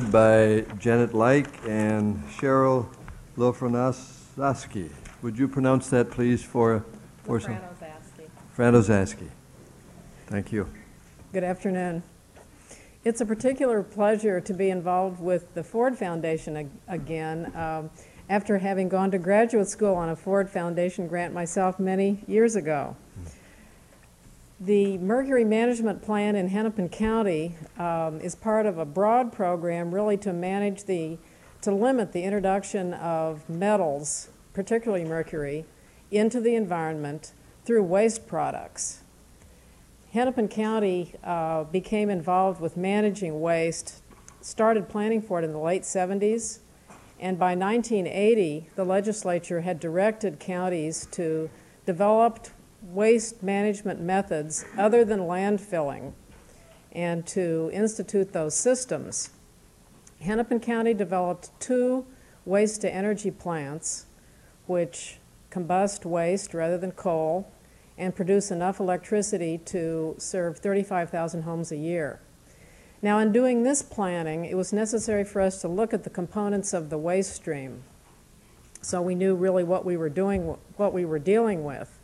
led by Janet Like and Cheryl Lofranaski. Would you pronounce that, please, for some? Franozaski. Thank you. Good afternoon. It's a particular pleasure to be involved with the Ford Foundation again, after having gone to graduate school on a Ford Foundation grant myself many years ago. The Mercury Management Plan in Hennepin County is part of a broad program really to limit the introduction of metals, particularly mercury, into the environment through waste products. Hennepin County became involved with managing waste, started planning for it in the late 70s, and by 1980, the legislature had directed counties to develop waste management methods other than landfilling and to institute those systems. Hennepin County developed 2 waste-to-energy plants which combust waste rather than coal and produce enough electricity to serve 35,000 homes a year. Now, in doing this planning, it was necessary for us to look at the components of the waste stream so we knew really what we were dealing with.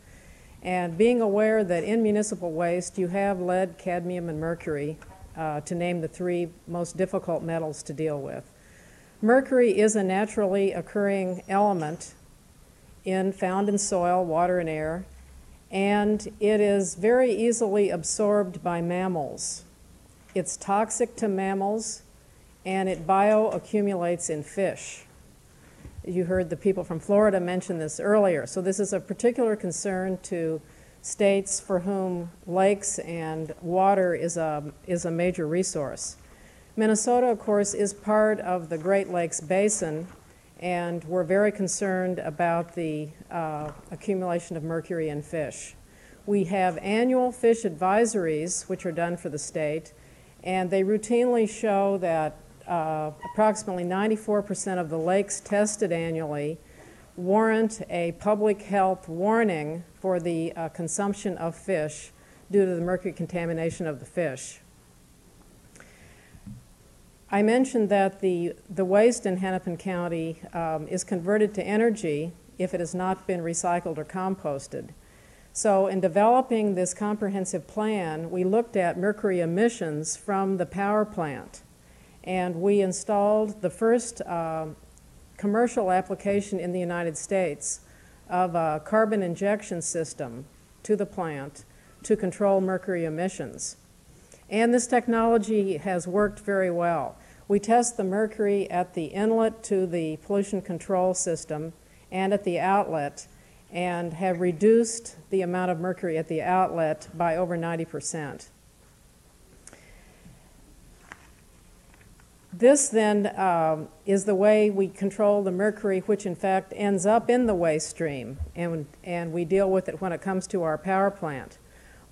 And being aware that in municipal waste you have lead, cadmium, and mercury, to name the 3 most difficult metals to deal with. Mercury is a naturally occurring element found in soil, water, and air, and it is very easily absorbed by mammals. It's toxic to mammals, and it bioaccumulates in fish. You heard the people from Florida mention this earlier. So this is of particular concern to states for whom lakes and water is a major resource. Minnesota, of course, is part of the Great Lakes Basin, and we're very concerned about the accumulation of mercury in fish. We have annual fish advisories, which are done for the state, and they routinely show that approximately 94% of the lakes tested annually warrant a public health warning for the consumption of fish due to the mercury contamination of the fish. I mentioned that the waste in Hennepin County is converted to energy if it has not been recycled or composted. So in developing this comprehensive plan, we looked at mercury emissions from the power plant. And we installed the first commercial application in the United States of a carbon injection system to the plant to control mercury emissions. And this technology has worked very well. We test the mercury at the inlet to the pollution control system and at the outlet, and have reduced the amount of mercury at the outlet by over 90%. This then is the way we control the mercury, which in fact ends up in the waste stream, and we deal with it when it comes to our power plant.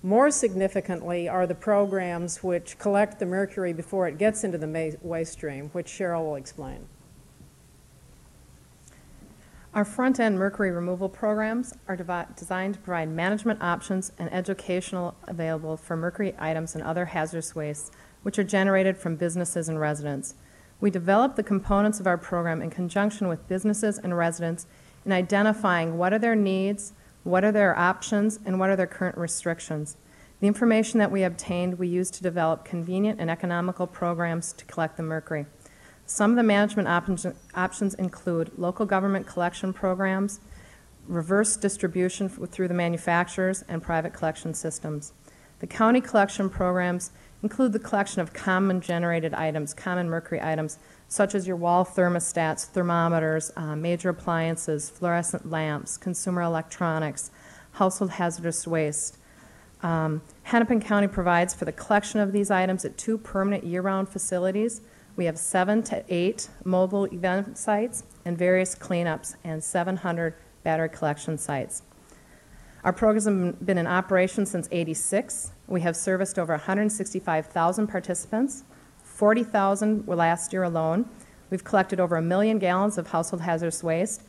More significantly are the programs which collect the mercury before it gets into the waste stream, which Cheryl will explain. Our front-end mercury removal programs are designed to provide management options and educational available for mercury items and other hazardous wastes which are generated from businesses and residents. We develop the components of our program in conjunction with businesses and residents in identifying what are their needs, what are their options, and what are their current restrictions. The information that we obtained we use to develop convenient and economical programs to collect the mercury. Some of the management options include local government collection programs, reverse distribution through the manufacturers, and private collection systems. The county collection programs include the collection of common generated items, common mercury items, such as your wall thermostats, thermometers, major appliances, fluorescent lamps, consumer electronics, household hazardous waste. Hennepin County provides for the collection of these items at 2 permanent year-round facilities. We have 7 to 8 mobile event sites and various cleanups and 700 battery collection sites. Our programs have been in operation since '86. We have serviced over 165,000 participants. 40,000 were last year alone. We've collected over 1 million gallons of household hazardous waste,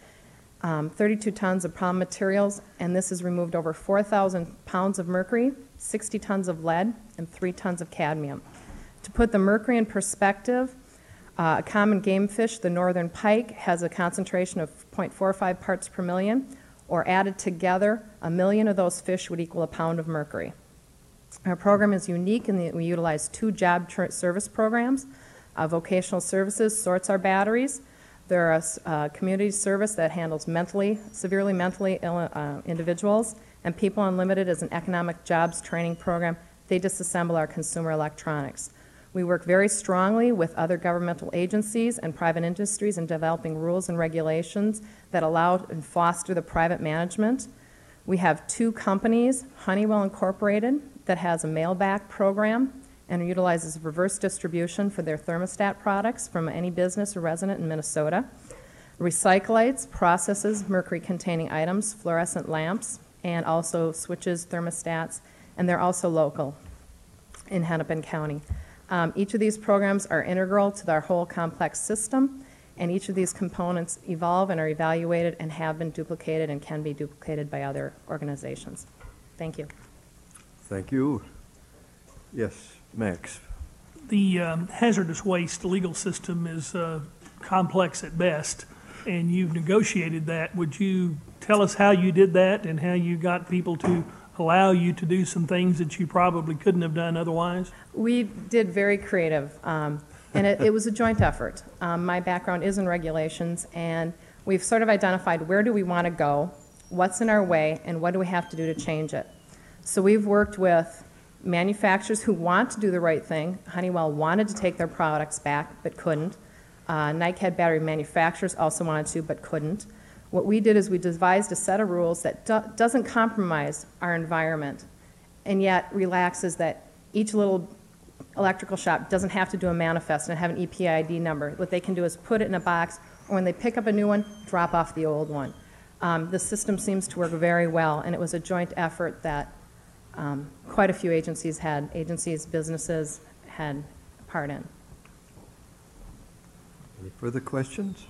32 tons of problem materials, and this has removed over 4,000 pounds of mercury, 60 tons of lead, and 3 tons of cadmium. To put the mercury in perspective, A common game fish, the northern pike, has a concentration of 0.45 parts per million, or added together, 1 million of those fish would equal a pound of mercury. Our program is unique in that we utilize 2 job service programs. Vocational Services sorts our batteries. They're a community service that handles severely mentally ill individuals, and People Unlimited is an economic jobs training program. They disassemble our consumer electronics. We work very strongly with other governmental agencies and private industries in developing rules and regulations that allow and foster the private management. We have 2 companies, Honeywell Incorporated, that has a mail-back program and utilizes reverse distribution for their thermostat products from any business or resident in Minnesota. Recyclites processes mercury-containing items, fluorescent lamps, and also switches, thermostats, and they're also local in Hennepin County. Each of these programs are integral to our whole complex system, and each of these components evolve and are evaluated and have been duplicated and can be duplicated by other organizations. Thank you. Thank you. Yes, Max. The hazardous waste legal system is complex at best, and you've negotiated that. Would you tell us how you did that and how you got people to allow you to do some things that you probably couldn't have done otherwise? We did very creative, and it was a joint effort. My background is in regulations, and we've sort of identified where do we want to go, what's in our way, and what do we have to do to change it. So we've worked with manufacturers who want to do the right thing. Honeywell wanted to take their products back, but couldn't. NiCad battery manufacturers also wanted to, but couldn't. What we did is we devised a set of rules that doesn't compromise our environment, and yet relaxes that each little electrical shop doesn't have to do a manifest and have an EPA ID number. What they can do is put it in a box, or when they pick up a new one, drop off the old one. The system seems to work very well, and it was a joint effort that quite a few agencies, businesses had a part in. Any further questions?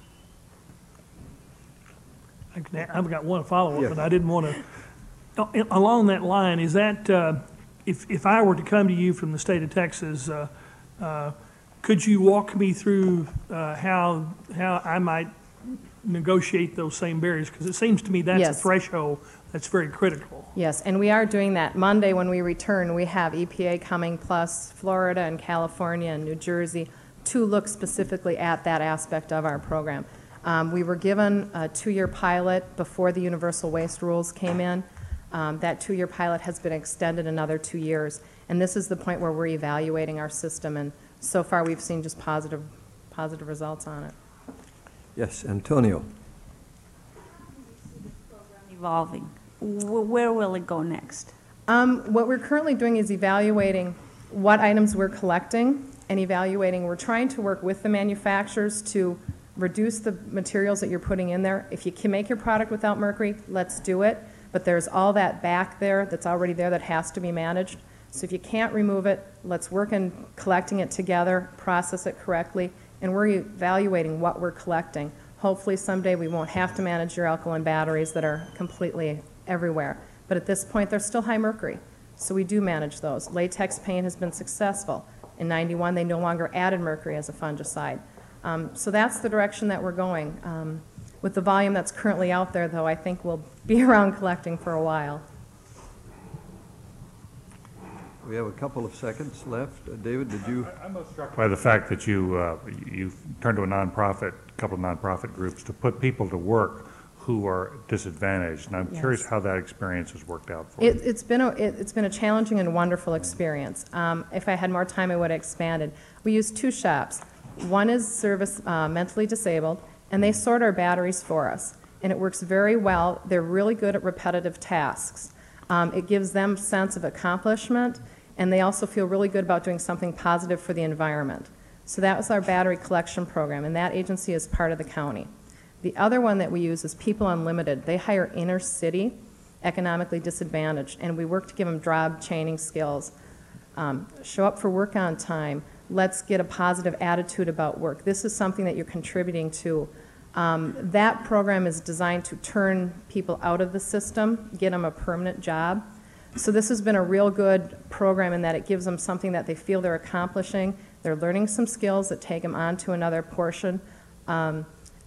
I've got one follow-up, Yes. but I didn't want to. Along that line, is that if I were to come to you from the state of Texas, could you walk me through how I might negotiate those same barriers? Because it seems to me that's a Yes. threshold that's very critical. Yes, and we are doing that. Monday when we return, we have EPA coming, plus Florida and California and New Jersey to look specifically at that aspect of our program. We were given a 2-year pilot before the universal waste rules came in. That 2-year pilot has been extended another 2 years, and this is the point where we're evaluating our system, and so far we've seen just positive results on it. Yes, Antonio. Evolving. Where will it go next? What we're currently doing is evaluating what items we're collecting and we're trying to work with the manufacturers to reduce the materials that you're putting in there. If you can make your product without mercury, let's do it. But there's all that back there that's already there that has to be managed. So if you can't remove it, let's work in collecting it together, process it correctly, and we're evaluating what we're collecting. Hopefully someday we won't have to manage your alkaline batteries that are completely everywhere. But at this point, they're still high mercury. So we do manage those. Latex paint has been successful. In '91, they no longer added mercury as a fungicide. So that's the direction that we're going. With the volume that's currently out there, though, I think we'll be around collecting for a while. We have a couple of seconds left. David, did you? I'm most struck by the fact that you turned to a couple of nonprofit groups to put people to work who are disadvantaged, and I'm curious how that experience has worked out for you. It's been a challenging and wonderful experience. If I had more time, I would have expanded. We use 2 shops. One is service mentally disabled, and they sort our batteries for us, and it works very well. They're really good at repetitive tasks. It gives them a sense of accomplishment, and they also feel really good about doing something positive for the environment. So that was our battery collection program, and that agency is part of the county. The other one that we use is People Unlimited. They hire inner city, economically disadvantaged, and we work to give them job training skills. Show up for work on time. Let's get a positive attitude about work. This is something that you're contributing to. That program is designed to turn people out of the system, get them a permanent job. So this has been a real good program in that it gives them something that they feel they're accomplishing. They're learning some skills that take them on to another portion.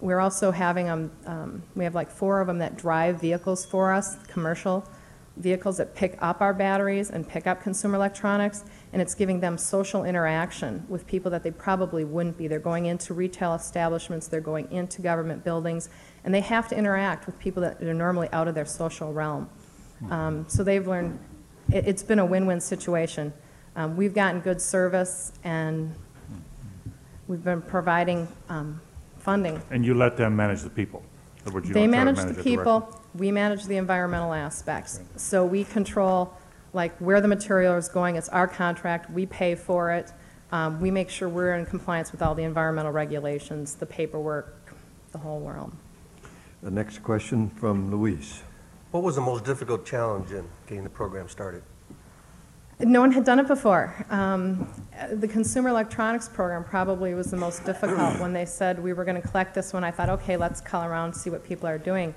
We're also having them, we have like 4 of them that drive vehicles for us, commercial vehicles that pick up our batteries and pick up consumer electronics, and it's giving them social interaction with people that they probably wouldn't be. They're going into retail establishments, they're going into government buildings, and they have to interact with people that are normally out of their social realm. So they've learned, it's been a win-win situation. We've gotten good service, and we've been providing funding. And you let them manage the people? Or would you They not try to manage the it directly? people, we manage the environmental aspects. So we control, like, where the material is going, it's our contract, we pay for it. We make sure we're in compliance with all the environmental regulations, the paperwork, the whole world. The next question from Luis. What was the most difficult challenge in getting the program started? No one had done it before. The consumer electronics program probably was the most difficult. When they said we were going to collect this one, I thought, okay, let's call around and see what people are doing.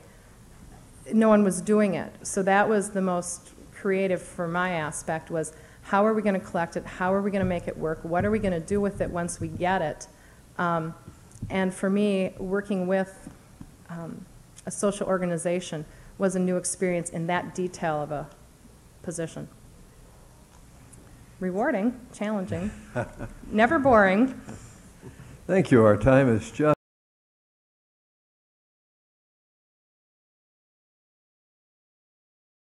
No one was doing it. So that was the most creative for my aspect, was how are we going to collect it? How are we going to make it work? What are we going to do with it once we get it? And for me, working with a social organization was a new experience in that detail of a position. Rewarding, challenging, never boring. Thank you. Our time is just